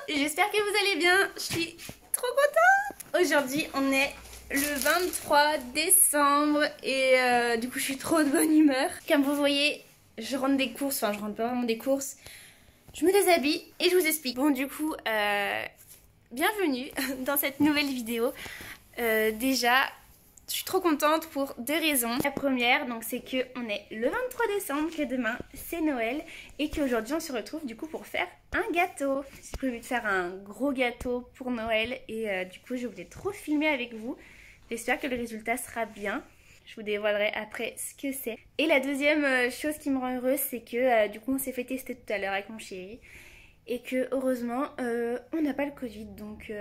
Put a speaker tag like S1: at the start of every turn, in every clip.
S1: J'espère que vous allez bien, je suis trop contente. Aujourd'hui on est le 23 décembre et du coup je suis trop de bonne humeur. Comme vous voyez, je rentre des courses, enfin je rentre pas vraiment des courses. Je me déshabille et je vous explique. Bon du coup, bienvenue dans cette nouvelle vidéo. Déjà, je suis trop contente pour deux raisons. La première, donc c'est que on est le 23 décembre, que demain c'est Noël et qu'aujourd'hui on se retrouve du coup pour faire un gâteau. J'ai prévu de faire un gros gâteau pour Noël et du coup je voulais trop filmer avec vous. J'espère que le résultat sera bien. Je vous dévoilerai après ce que c'est. Et la deuxième chose qui me rend heureuse, c'est que du coup on s'est fait tester tout à l'heure avec mon chéri et que heureusement on n'a pas le Covid, donc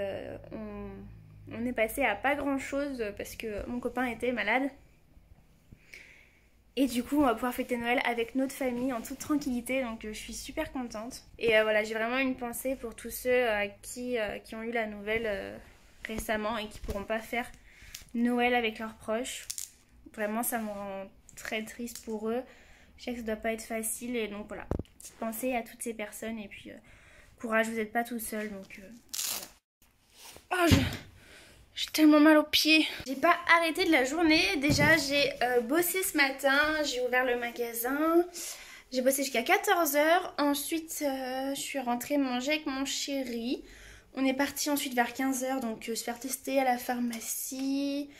S1: on est passé à pas grand chose parce que mon copain était malade. Et du coup on va pouvoir fêter Noël avec notre famille en toute tranquillité, donc je suis super contente. Et voilà, j'ai vraiment une pensée pour tous ceux qui ont eu la nouvelle récemment et qui pourront pas faire Noël avec leurs proches. Vraiment ça me rend très triste pour eux. Je sais que ça doit pas être facile et donc voilà, petite pensée à toutes ces personnes et puis courage, vous n'êtes pas tout seul, donc voilà. Oh, j'ai tellement mal aux pieds. J'ai pas arrêté de la journée. Déjà j'ai bossé ce matin, j'ai ouvert le magasin. J'ai bossé jusqu'à 14 h. Ensuite je suis rentrée manger avec mon chéri. On est parti ensuite vers 15 h, donc se faire tester à la pharmacie.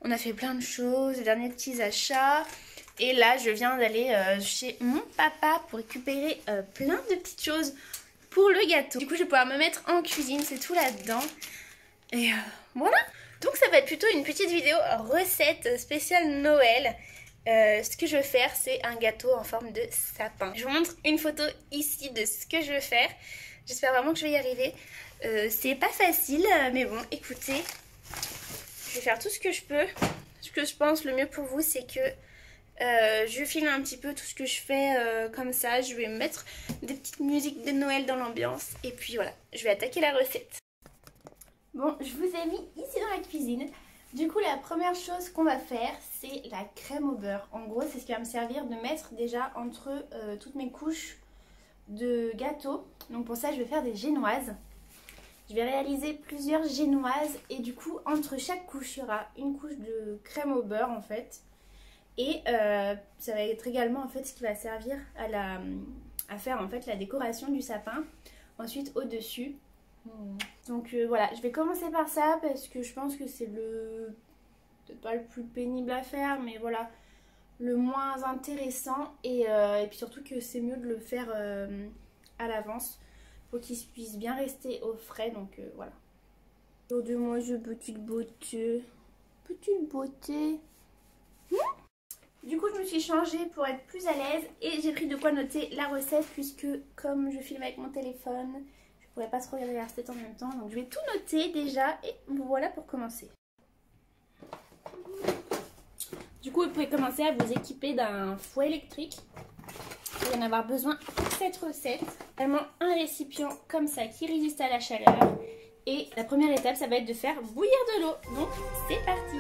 S1: On a fait plein de choses, les derniers petits achats. Et là je viens d'aller chez mon papa pour récupérer plein de petites choses pour le gâteau. Du coup je vais pouvoir me mettre en cuisine, c'est tout là-dedans. Et voilà. Donc ça va être plutôt une petite vidéo recette spéciale Noël. Ce que je veux faire, c'est un gâteau en forme de sapin. Je vous montre une photo ici de ce que je veux faire. J'espère vraiment que je vais y arriver. C'est pas facile, mais bon, écoutez, je vais faire tout ce que je peux. Ce que je pense le mieux pour vous, c'est que je filme un petit peu tout ce que je fais comme ça. Je vais mettre des petites musiques de Noël dans l'ambiance. Et puis voilà, je vais attaquer la recette. Bon, je vous ai mis ici dans la cuisine. Du coup, la première chose qu'on va faire, c'est la crème au beurre. En gros, c'est ce qui va me servir de mettre déjà entre toutes mes couches de gâteau. Donc pour ça, je vais faire des génoises. Je vais réaliser plusieurs génoises et du coup, entre chaque couche, il y aura une couche de crème au beurre en fait. Et ça va être également en fait ce qui va servir à faire en fait la décoration du sapin. Ensuite, au-dessus. Donc voilà, je vais commencer par ça parce que je pense que c'est peut-être pas le plus pénible à faire, mais voilà, le moins intéressant et puis surtout que c'est mieux de le faire à l'avance pour qu'il puisse bien rester au frais, donc voilà. Autour de moi, je petite beauté. Du coup, je me suis changée pour être plus à l'aise et j'ai pris de quoi noter la recette puisque comme je filme avec mon téléphone, je pourrais pas trop regarder la recette en même temps, donc je vais tout noter déjà et vous voilà pour commencer. Du coup, vous pouvez commencer à vous équiper d'un fouet électrique. Vous allez en avoir besoin pour cette recette. Vraiment un récipient comme ça qui résiste à la chaleur. Et la première étape, ça va être de faire bouillir de l'eau. Donc, c'est parti!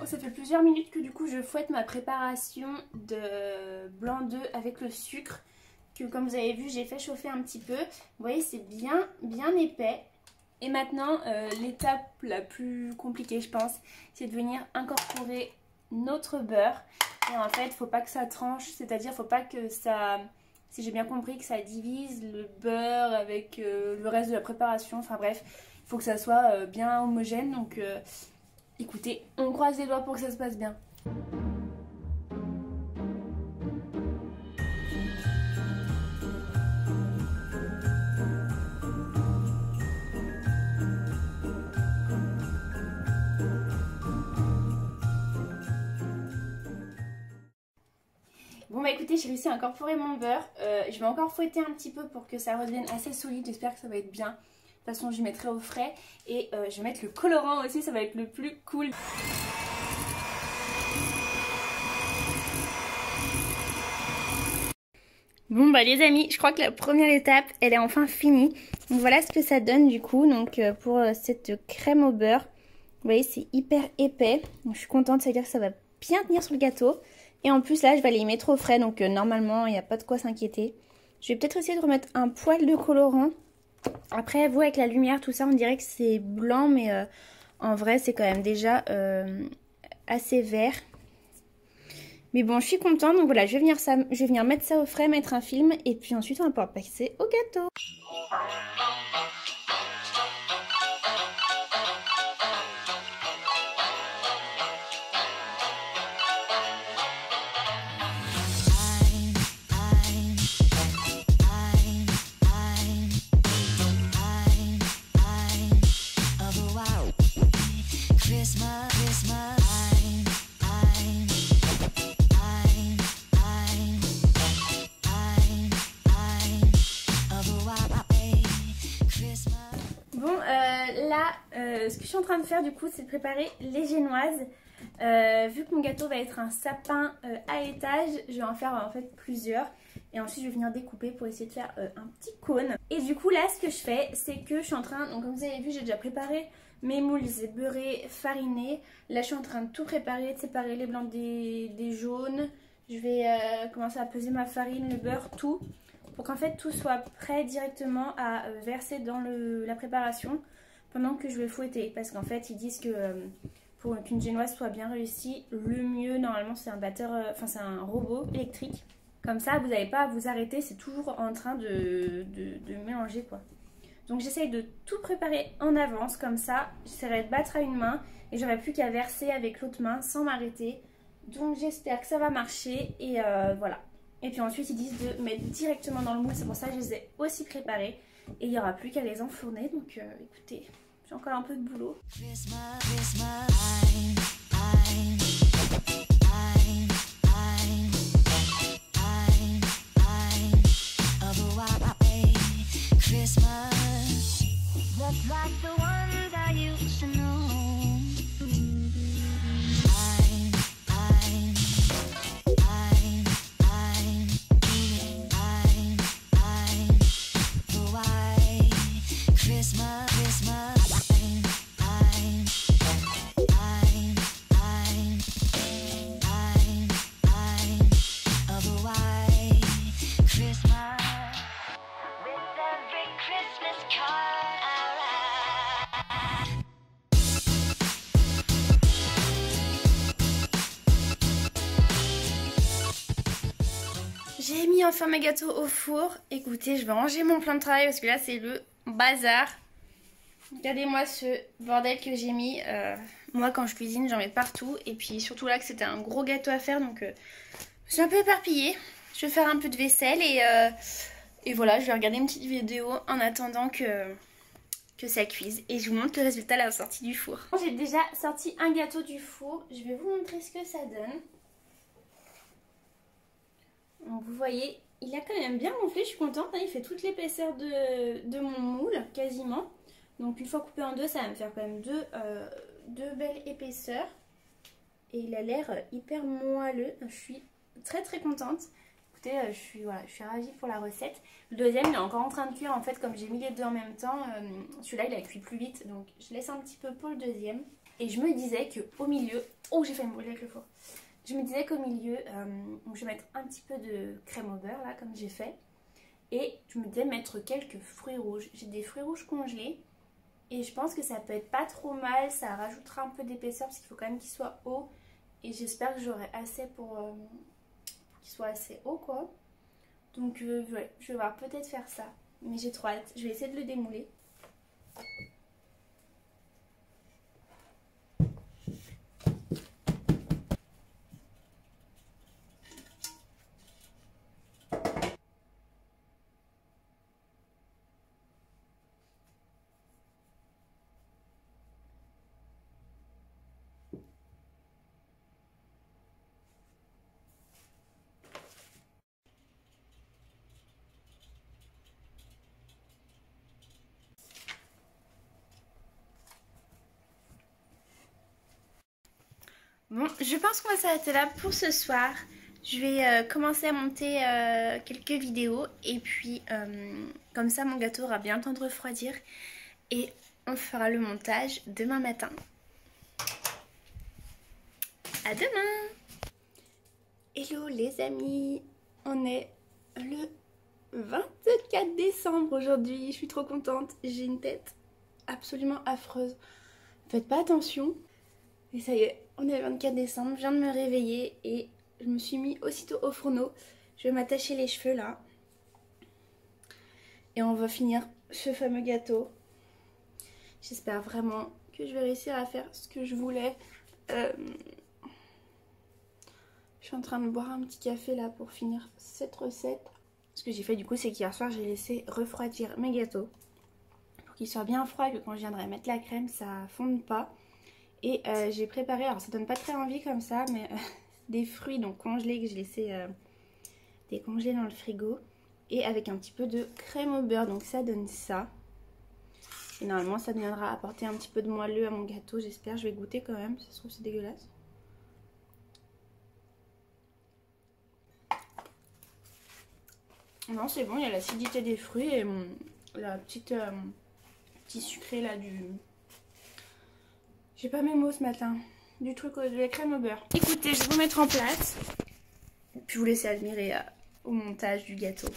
S1: Ça fait plusieurs minutes que du coup je fouette ma préparation de blanc d'œuf avec le sucre que comme vous avez vu j'ai fait chauffer un petit peu. Vous voyez, c'est bien épais. Et maintenant l'étape la plus compliquée je pense, c'est de venir incorporer notre beurre. Et en fait il faut pas que ça tranche, c'est-à-dire faut pas que ça, si j'ai bien compris, que ça divise le beurre avec le reste de la préparation. Enfin bref, il faut que ça soit bien homogène, donc écoutez, on croise les doigts pour que ça se passe bien. écoutez, j'ai réussi à incorporer mon beurre. Je vais encore fouetter un petit peu pour que ça redevienne assez solide. J'espère que ça va être bien. De toute façon, je mettrai au frais. Et je vais mettre le colorant aussi, ça va être le plus cool. Bon bah les amis, je crois que la première étape, elle est enfin finie. Donc voilà ce que ça donne du coup. Donc pour cette crème au beurre, vous voyez c'est hyper épais. Donc je suis contente, ça veut dire que ça va bien tenir sur le gâteau. Et en plus là, je vais aller y mettre au frais, donc normalement il n'y a pas de quoi s'inquiéter. Je vais peut-être essayer de remettre un poil de colorant. Après vous avec la lumière, tout ça, on dirait que c'est blanc, mais en vrai c'est quand même déjà assez vert. Mais bon, je suis contente, donc voilà, je vais venir mettre ça au frais, mettre un film, et puis ensuite on va pouvoir passer au gâteau. Ce que je suis en train de faire du coup, c'est de préparer les génoises. Vu que mon gâteau va être un sapin à étage, je vais en faire en fait plusieurs. Et ensuite je vais venir découper pour essayer de faire un petit cône. Et du coup là ce que je fais, c'est que je suis en train, donc comme vous avez vu, j'ai déjà préparé mes moules, je les ai beurrés, farinés. Là je suis en train de tout préparer, de séparer les blancs des jaunes. Je vais commencer à peser ma farine, le beurre, tout. Pour qu'en fait tout soit prêt directement à verser dans la préparation. Pendant que je vais fouetter, parce qu'en fait ils disent que pour qu'une génoise soit bien réussie, le mieux normalement c'est un batteur, c'est un robot électrique. Comme ça vous n'avez pas à vous arrêter, c'est toujours en train de mélanger quoi. Donc j'essaye de tout préparer en avance, comme ça j'essaierai de battre à une main et j'aurai plus qu'à verser avec l'autre main sans m'arrêter. Donc j'espère que ça va marcher et voilà. Et puis ensuite ils disent de mettre directement dans le moule, c'est pour ça que je les ai aussi préparés. Et il n'y aura plus qu'à les enfourner, donc écoutez, j'ai encore un peu de boulot. J'ai mis enfin mes gâteaux au four. Écoutez, je vais ranger mon plan de travail parce que là c'est le bazar. Regardez-moi ce bordel que j'ai mis. Moi quand je cuisine j'en mets partout. Et puis surtout là que c'était un gros gâteau à faire. Donc je suis un peu éparpillée. Je vais faire un peu de vaisselle et voilà, je vais regarder une petite vidéo en attendant que ça cuise. Et je vous montre le résultat à la sortie du four. J'ai déjà sorti un gâteau du four. Je vais vous montrer ce que ça donne. Donc vous voyez, il a quand même bien gonflé, je suis contente, hein, il fait toute l'épaisseur de mon moule, quasiment. Donc une fois coupé en deux, ça va me faire quand même deux belles épaisseurs. Et il a l'air hyper moelleux, je suis très très contente. Écoutez, je suis ravie pour la recette. Le deuxième, il est encore en train de cuire, en fait, comme j'ai mis les deux en même temps, celui-là il a cuit plus vite, donc je laisse un petit peu pour le deuxième. Et je me disais qu'au milieu, oh j'ai fait une boule avec le four. Je me disais qu'au milieu, donc je vais mettre un petit peu de crème au beurre, là, comme j'ai fait. Et je me disais mettre quelques fruits rouges. J'ai des fruits rouges congelés. Et je pense que ça peut être pas trop mal. Ça rajoutera un peu d'épaisseur parce qu'il faut quand même qu'il soit haut. Et j'espère que j'aurai assez pour qu'il soit assez haut, quoi. Donc, ouais, je vais voir, peut-être faire ça. Mais j'ai trop hâte. Je vais essayer de le démouler. Bon, je pense qu'on va s'arrêter là pour ce soir. Je vais commencer à monter quelques vidéos et puis comme ça mon gâteau aura bien le temps de refroidir et on fera le montage demain matin. À demain! Hello les amis, on est le 24 décembre aujourd'hui, je suis trop contente, j'ai une tête absolument affreuse. Faites pas attention. Et ça y est, on est le 24 décembre, je viens de me réveiller et je me suis mis aussitôt au fourneau. Je vais m'attacher les cheveux là. Et on va finir ce fameux gâteau. J'espère vraiment que je vais réussir à faire ce que je voulais. Je suis en train de boire un petit café là pour finir cette recette. Ce que j'ai fait du coup, c'est qu'hier soir j'ai laissé refroidir mes gâteaux pour qu'ils soient bien froids et que quand je viendrai mettre la crème ça fonde pas. Et j'ai préparé, alors ça donne pas très envie comme ça, mais des fruits donc congelés que j'ai laissé décongeler dans le frigo. Et avec un petit peu de crème au beurre, donc ça donne ça. Et normalement ça viendra apporter un petit peu de moelleux à mon gâteau, j'espère. Je vais goûter quand même, ça se trouve c'est dégueulasse. Non c'est bon, il y a l'acidité des fruits et la petite petit sucré là du... J'ai pas mes mots ce matin. Du truc de la crème au beurre. Écoutez, je vais vous mettre en place. Puis vous laisser admirer au montage du gâteau.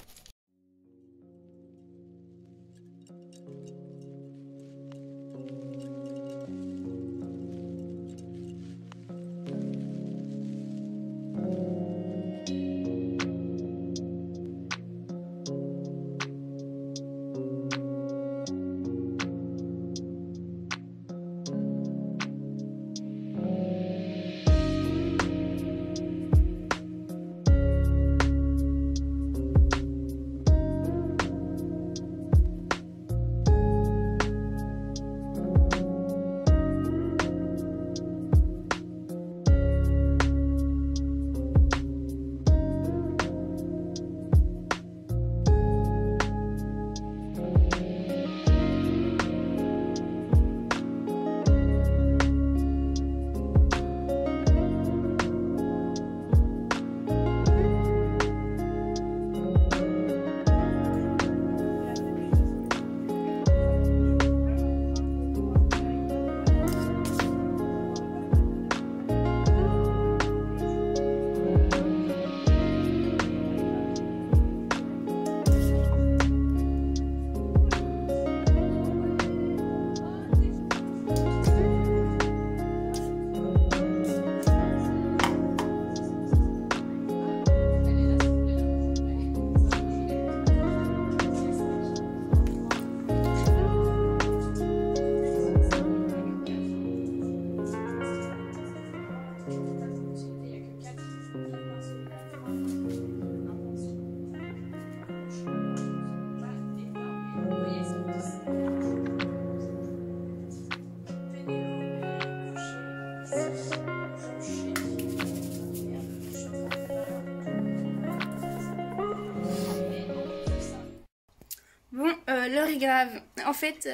S1: Bon, l'heure est grave. En fait,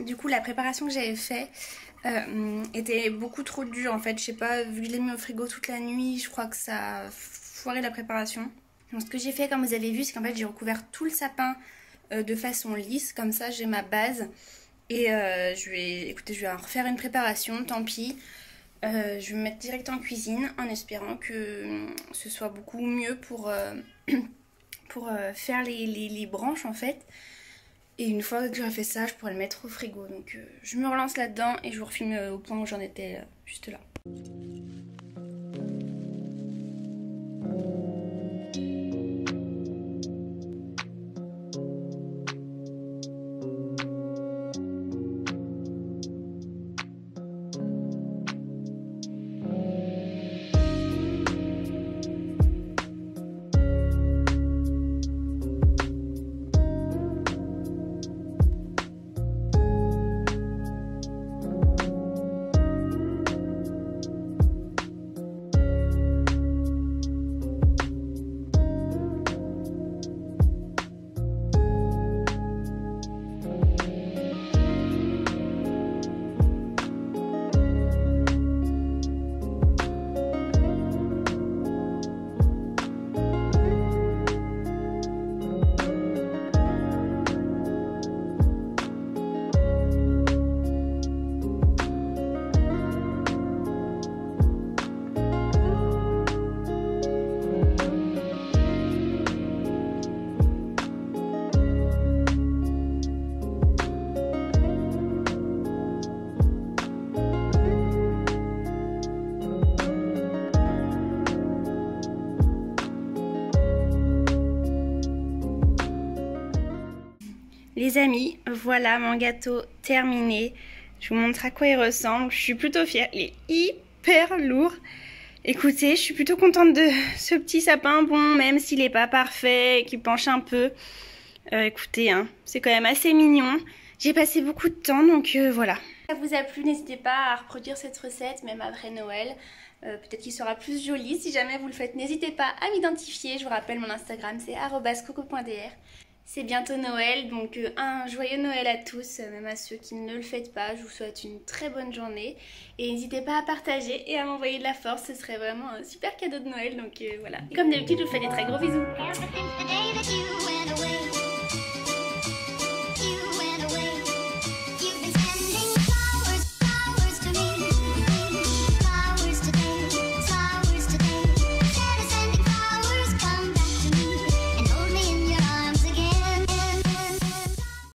S1: du coup, la préparation que j'avais fait était beaucoup trop dure. En fait, je sais pas, vu que je l'ai mis au frigo toute la nuit, je crois que ça a foiré la préparation. Donc, ce que j'ai fait, comme vous avez vu, c'est qu'en fait, j'ai recouvert tout le sapin de façon lisse. Comme ça, j'ai ma base. Et écoutez, je vais en refaire une préparation, tant pis. Je vais me mettre direct en cuisine en espérant que ce soit beaucoup mieux pour faire les branches en fait. Et une fois que j'aurai fait ça, je pourrai le mettre au frigo. Donc je me relance là-dedans et je vous refilme au point où j'en étais juste là. Les amis, voilà mon gâteau terminé. Je vous montre à quoi il ressemble. Je suis plutôt fière. Il est hyper lourd. Écoutez, je suis plutôt contente de ce petit sapin. Bon, même s'il n'est pas parfait et qu'il penche un peu. Écoutez, hein, c'est quand même assez mignon. J'ai passé beaucoup de temps, donc voilà. Si ça vous a plu, n'hésitez pas à reproduire cette recette, même après Noël. Peut-être qu'il sera plus joli. Si jamais vous le faites, n'hésitez pas à m'identifier. Je vous rappelle, mon Instagram, c'est @coco.dr. C'est bientôt Noël, donc un joyeux Noël à tous, même à ceux qui ne le fêtent pas. Je vous souhaite une très bonne journée. Et n'hésitez pas à partager et à m'envoyer de la force, ce serait vraiment un super cadeau de Noël. Donc voilà. Et comme d'habitude, je vous fais des très gros bisous.